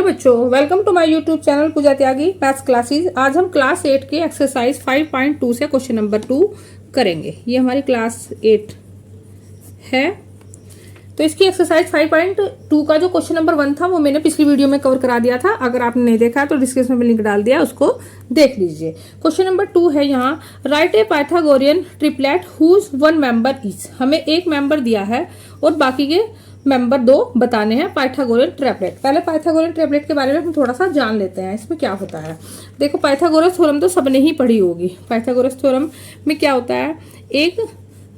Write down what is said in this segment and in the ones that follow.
बच्चों, welcome to my YouTube channel Pooja Tyagi maths classes. आज हम क्लास 8 के एक्सरसाइज 5.2 से क्वेश्चन नंबर 2 करेंगे। ये हमारी क्लास 8 है। तो इसकी एक्सरसाइज 5.2 का जो क्वेश्चन नंबर 1 था वो मैंने पिछली वीडियो में कवर करा दिया था। अगर आपने नहीं देखा तो डिस्क्रिप्शन में लिंक डाल दिया, उसको देख लीजिए। क्वेश्चन नंबर 2 है यहाँ, write a Pythagorean triplet whose one member is. हमें एक मेंबर दिया है और बाकी के मेंबर 2 बताने हैं पाइथागोरियन ट्रिपलेट। पहले पाइथागोरियन ट्रिपलेट के बारे में हम थोड़ा सा जान लेते हैं, इसमें क्या होता है। देखो, पाइथागोरस थ्योरम तो सबने ही पढ़ी होगी। पाइथागोरस थ्योरम में क्या होता है, एक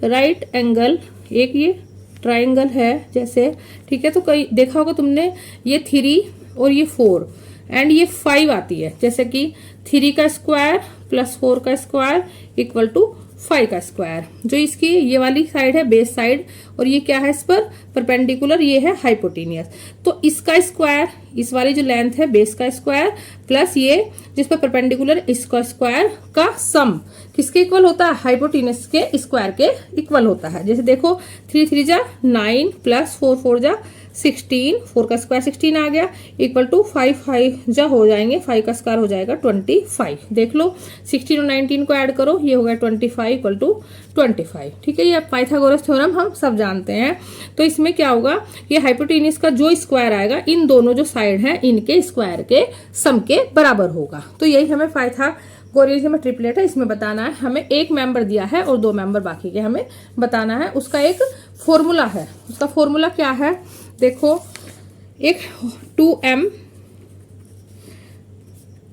राइट एंगल, एक ये ट्राइंगल है जैसे, ठीक है। तो कई देखा होगा तुमने, ये 3 और ये 4 एंड ये 5 आती है, जैसे कि 3 का स्क्वायर प्लस 4 का स्क्वायर इक्वल टू 5 का स्क्वायर। जो इसकी ये वाली साइड है बेस साइड, और ये क्या है इस पर परपेंडिकुलर, ये है हाइपोटेनियस। तो इसका स्क्वायर, इस वाली जो लेंथ है बेस का स्क्वायर प्लस ये जिस पर परपेंडिकुलर इसका स्क्वायर का सम किसके इक्वल होता है, हाइपोटेनियस के स्क्वायर के इक्वल होता है। जैसे देखो 3 3 जा 9 प्लस 4 4 जा 16, 4 का स्क्वायर 16 आ गया, इक्वल टू 5 5 जा हो जाएंगे, 5 का स्क्वायर हो जाएगा 25। देख लो 16 और 19 को ऐड करो, ये हो गया 25 इक्वल टू 25। ठीक है, ये पाइथागोरस थ्योरम हम सब जानते हैं। तो इसमें क्या होगा, ये हाइपोटेनियस का जो स्क्वायर आएगा इन दोनों जो साइड है इनके स्क्वायर के सम के बराबर होगा। तो यही हमें पाइथागोरियन में ट्रिपलेट है, इसमें बताना है। हमें एक मेंबर दिया है और 2 मेंबर बाकी के हमें बताना है। उसका एक फॉर्मूला है। उसका फॉर्मूला क्या है, देखो, एक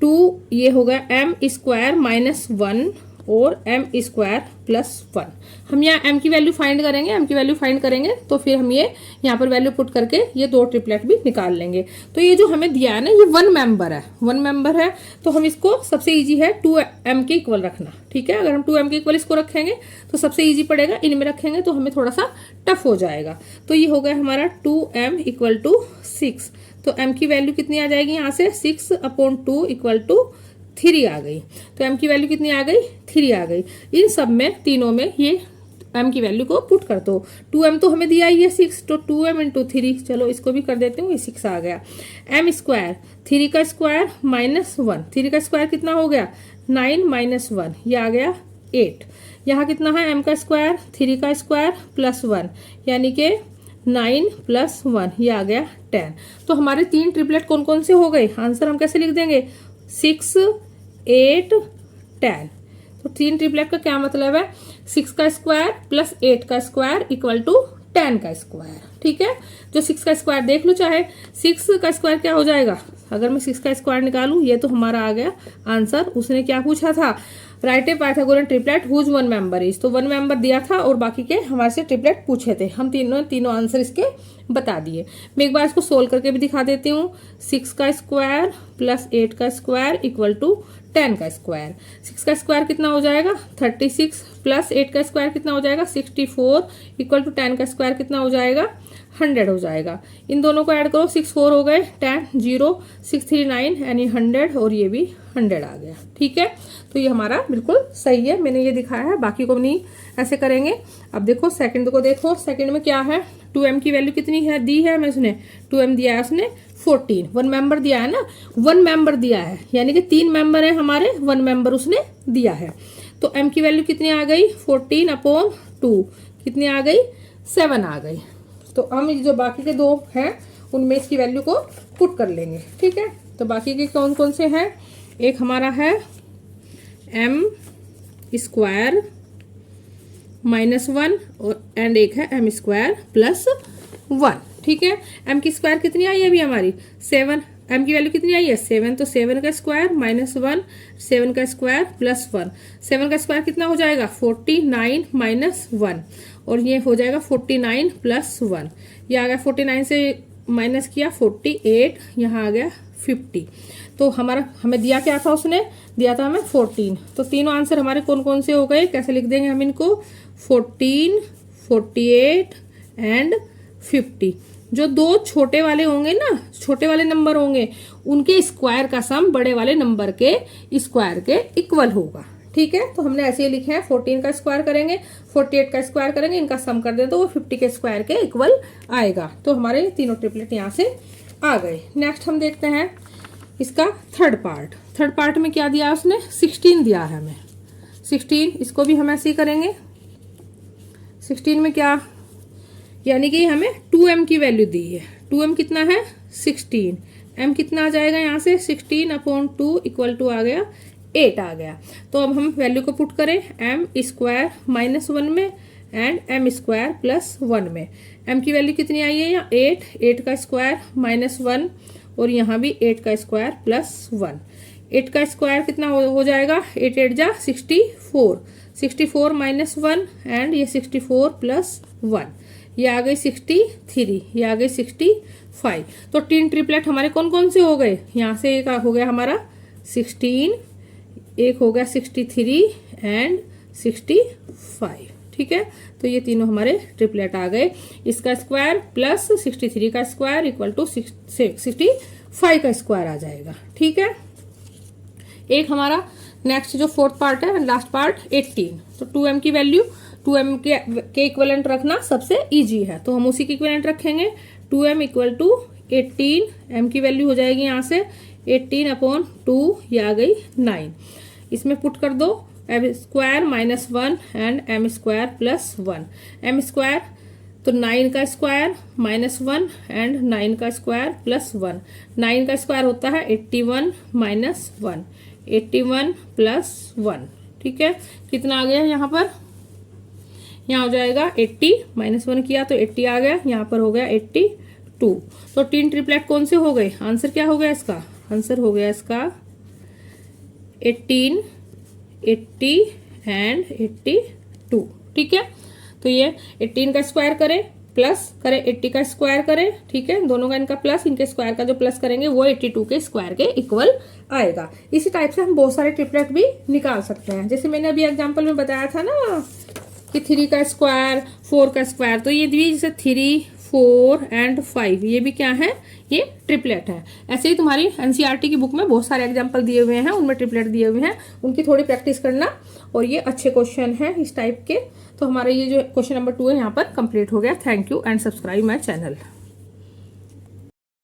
2 ये हो गया m स्क्वायर माइनस 1 और m स्क्वायर प्लस 1। हम यहाँ m की वैल्यू फाइंड करेंगे। m की वैल्यू फाइंड करेंगे तो फिर हम ये यहाँ पर वैल्यू पुट करके ये 2 ट्रिपलेट भी निकाल लेंगे। तो ये जो हमें दिया है ना, ये 1 मेंबर है, 1 मेंबर है। तो हम इसको सबसे इजी है 2m के इक्वल रखना। ठीक है, अगर हम 2m के इक्वल इसको रखेंगे तो सबसे इजी पड़ेगा। इनमें रखेंगे तो हमें थोड़ा सा टफ हो जाएगा। तो ये हो गया हमारा 2m इक्वल टू 6। तो m की वैल्यू कितनी आ जाएगी यहाँ से, 6/2 इक्वल टू 3 आ गई। तो m की वैल्यू कितनी आ गई, 3 आ गई। इन सब में तीनों में ये m की वैल्यू को पुट कर दो। 2m तो हमें दिया ही है 6, तो 2m इंटू 3, चलो इसको भी कर देती हूँ, ये 6 आ गया। m स्क्वायर, 3 का स्क्वायर माइनस 1, 3 का स्क्वायर कितना हो गया 9 माइनस 1, ये आ गया 8। यहाँ कितना है m का स्क्वायर, 3 का स्क्वायर प्लस 1, यानी कि 9 प्लस 1, ये आ गया 10। तो हमारे 3 ट्रिपलेट कौन कौन से हो गए, आंसर हम कैसे लिख देंगे, 6 8 10। तो 3 ट्रिपलेट का क्या मतलब है, 6 का स्क्वायर प्लस 8 का स्क्वायर इक्वल टू 10 का स्क्वायर। ठीक है, जो 6 का स्क्वायर देख लो, चाहे 6 का स्क्वायर क्या हो जाएगा, अगर मैं 6 का स्क्वायर निकालूं, ये तो हमारा आ गया आंसर। उसने क्या पूछा था, write a Pythagorean triplet whose 1 member is. तो 1 मेंबर दिया था और बाकी के हमारे से ट्रिपलेट पूछे थे। हम तीनों आंसर इसके बता दिए। मैं एक बार इसको सोल्व करके भी दिखा देती हूँ। 6 का स्क्वायर प्लस 8 का स्क्वायर इक्वल टू 10 का स्क्वायर। 6 का स्क्वायर कितना हो जाएगा 36 प्लस 8 का स्क्वायर कितना हो जाएगा 64 इक्वल टू 10 का स्क्वायर कितना हो जाएगा 100 हो जाएगा। इन दोनों को ऐड करो, 6 4 हो गए, 10 0 6 3 9 यानी 100, और ये भी 100 आ गया। ठीक है, तो ये हमारा बिल्कुल सही है, मैंने ये दिखाया है, बाकी को नहीं ऐसे करेंगे। अब देखो सेकंड को, देखो सेकंड में क्या है, 2m की वैल्यू कितनी है दी है हमें, उसने 2m दिया है, उसने 14। 1 मेंबर दिया है ना, 1 मेंबर दिया है, यानी कि 3 मेंबर है हमारे, 1 मेंबर उसने दिया है। तो m की वैल्यू कितनी आ गई 14/2, कितनी आ गई 7 आ गई। तो हम जो बाकी के 2 हैं उनमें इसकी वैल्यू को पुट कर लेंगे। ठीक है, तो बाकी के कौन कौन से हैं, एक हमारा है m स्क्वायर माइनस 1 और एंड एक है m स्क्वायर प्लस 1। ठीक है, m की स्क्वायर कितनी आई है अभी हमारी 7, m की वैल्यू कितनी आई है 7, तो 7 का स्क्वायर माइनस 1, 7 का स्क्वायर प्लस 1। 7 का स्क्वायर कितना हो जाएगा 49 माइनस 1, और ये हो जाएगा 49 प्लस 1। ये आ गया 49 से माइनस किया 48, यहाँ आ गया 50। तो हमें दिया क्या था, उसने दिया था हमें 14। तो तीनों आंसर हमारे कौन कौन से हो गए, कैसे लिख देंगे हम इनको, 14 48 एंड 50। जो 2 छोटे वाले होंगे ना, छोटे वाले नंबर होंगे, उनके स्क्वायर का सम बड़े वाले नंबर के स्क्वायर के इक्वल होगा। ठीक है, तो हमने ऐसे ही लिखे हैं, 14 का स्क्वायर करेंगे, 48 का स्क्वायर करेंगे, इनका सम कर दें तो वो 50 के स्क्वायर के इक्वल आएगा। तो हमारे तीनों ट्रिपलेट यहाँ से आ गए। नेक्स्ट हम देखते हैं इसका थर्ड पार्ट में क्या दिया उसने, 16 दिया है हमें। 16 इसको भी हम ऐसे ही करेंगे। 16 में क्या, यानी कि हमें 2m की वैल्यू दी है। 2m कितना है 16, m कितना आ जाएगा यहाँ से 16/2 इक्वल टू आ गया 8 आ गया। तो अब हम वैल्यू को पुट करें m² -1 में एंड m² +1 में। m की वैल्यू कितनी आई है यहाँ 8 का स्क्वायर -1 और यहाँ भी 8 का स्क्वायर +1। 8 का स्क्वायर कितना हो जाएगा 8 8 जा 64, 64 -1 एंड ये 64 +1, ये आ गई 63, ये आ गई 65। तो 3 ट्रिपलेट हमारे कौन कौन से हो गए, यहाँ से एक हो गया हमारा 16, एक हो गया 63 एंड 65। ठीक है, तो ये तीनों हमारे ट्रिपलेट आ गए। इसका स्क्वायर प्लस 63 का स्क्वायर इक्वल टू 65 का स्क्वायर आ जाएगा। ठीक है, एक हमारा नेक्स्ट जो फोर्थ पार्ट है लास्ट पार्ट 18। तो 2m की वैल्यू 2m के इक्विवेलेंट रखना सबसे इजी है, तो हम उसी के इक्विवेलेंट रखेंगे। 2m इक्वल टू 18, m की वैल्यू हो जाएगी यहाँ से 18/2, ये आ गई 9। इसमें पुट कर दो m² -1 एंड m² +1। m² तो 9 का स्क्वायर -1 एंड 9 का स्क्वायर +1। 9 का स्क्वायर होता है 81 -1, 81 +1। ठीक है, कितना आ गया यहाँ पर, यहाँ हो जाएगा 80, -1 किया तो 80 आ गया, यहाँ पर हो गया 82। तो 3 ट्रिपलेट कौन से हो गए, आंसर क्या हो गया इसका, आंसर हो गया इसका 18, 80 एंड 82। ठीक है, तो ये 18 का स्क्वायर करें प्लस करें 80 का स्क्वायर करें। ठीक है, दोनों का इनका प्लस, इनके स्क्वायर का जो प्लस करेंगे वो 82 के स्क्वायर के इक्वल आएगा। इसी टाइप से हम बहुत सारे ट्रिपलेट भी निकाल सकते हैं। जैसे मैंने अभी एग्जांपल में बताया था ना कि 3 का स्क्वायर 4 का स्क्वायर, तो ये भी जैसे 3, 4 एंड 5, ये भी क्या है, ये ट्रिपलेट है। ऐसे ही तुम्हारी एनसीईआरटी की बुक में बहुत सारे एग्जांपल दिए हुए हैं, उनमें ट्रिपलेट दिए हुए हैं, उनकी थोड़ी प्रैक्टिस करना। और ये अच्छे क्वेश्चन हैं इस टाइप के। तो हमारा ये जो क्वेश्चन नंबर 2 है यहाँ पर कंप्लीट हो गया। Thank you and subscribe my channel.